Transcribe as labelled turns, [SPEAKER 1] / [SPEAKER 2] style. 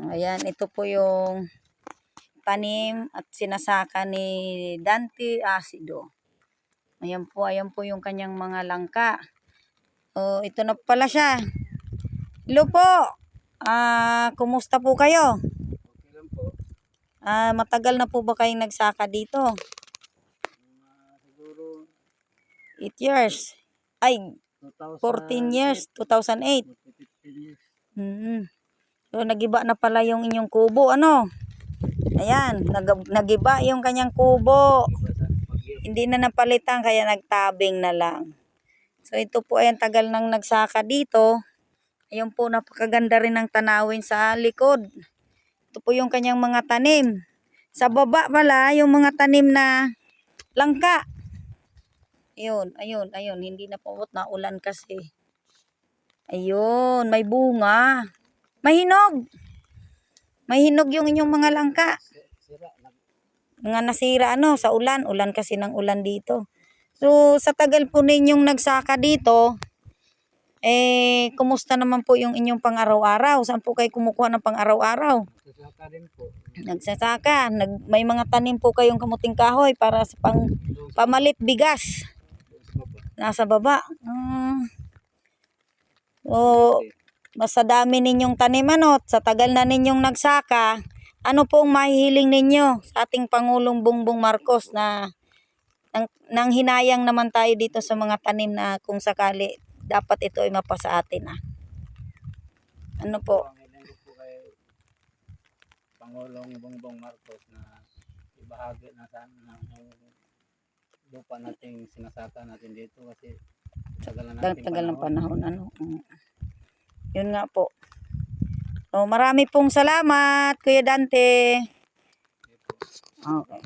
[SPEAKER 1] Ayan, ito po yung tanim at sinasaka ni Dante Acido. Ayan po yung kanyang mga langka. Oh, ito na pala siya. Hello po. Kumusta po kayo?
[SPEAKER 2] Okay lang po.
[SPEAKER 1] Matagal na po ba kayong nagsaka dito?
[SPEAKER 2] Siguro
[SPEAKER 1] 8 years. Ay, 14 years. 2008.
[SPEAKER 2] 15 years.
[SPEAKER 1] So, nagiba na pala yung inyong kubo, ano? Ayan, nagiba yung kanyang kubo. Hindi na napalitan, kaya nagtabing na lang. So, ito po ay ang tagal nang nagsaka dito. Ayun po, napakaganda rin ng tanawin sa likod. Ito po yung kanyang mga tanim. Sa baba pala, yung mga tanim na langka. Ayun. Hindi na po na ulan kasi. Ayun, may bunga. Mahinog. Mahinog yung inyong mga langka. Mga nasira sa ulan. Ulan kasi ng ulan dito. So, sa tagal po ninyong nagsaka dito, kumusta naman po yung inyong pang-araw-araw? Saan po kayo kumukuha ng pang-araw-araw?
[SPEAKER 2] Nagsasaka din po.
[SPEAKER 1] Nagsasaka. May mga tanim po kayong kamuting kahoy para sa pamalit bigas. Nasa baba. Basta dami ninyong tanim, sa tagal na ninyong nagsaka, ano pong mahihiling ninyo sa ating Pangulong Bongbong Marcos na nang hinayang naman tayo dito sa mga tanim na kung sakali dapat ito ay mapasa atin. Ano po?
[SPEAKER 2] Ang hiling ko po kay Pangulong Bongbong Marcos na ibahagi na sana yung lupa nating sinasaka natin dito kasi tagal na nating
[SPEAKER 1] Tagal ng panahon. Yun nga po. So, marami pong salamat, Kuya Dante. Okay.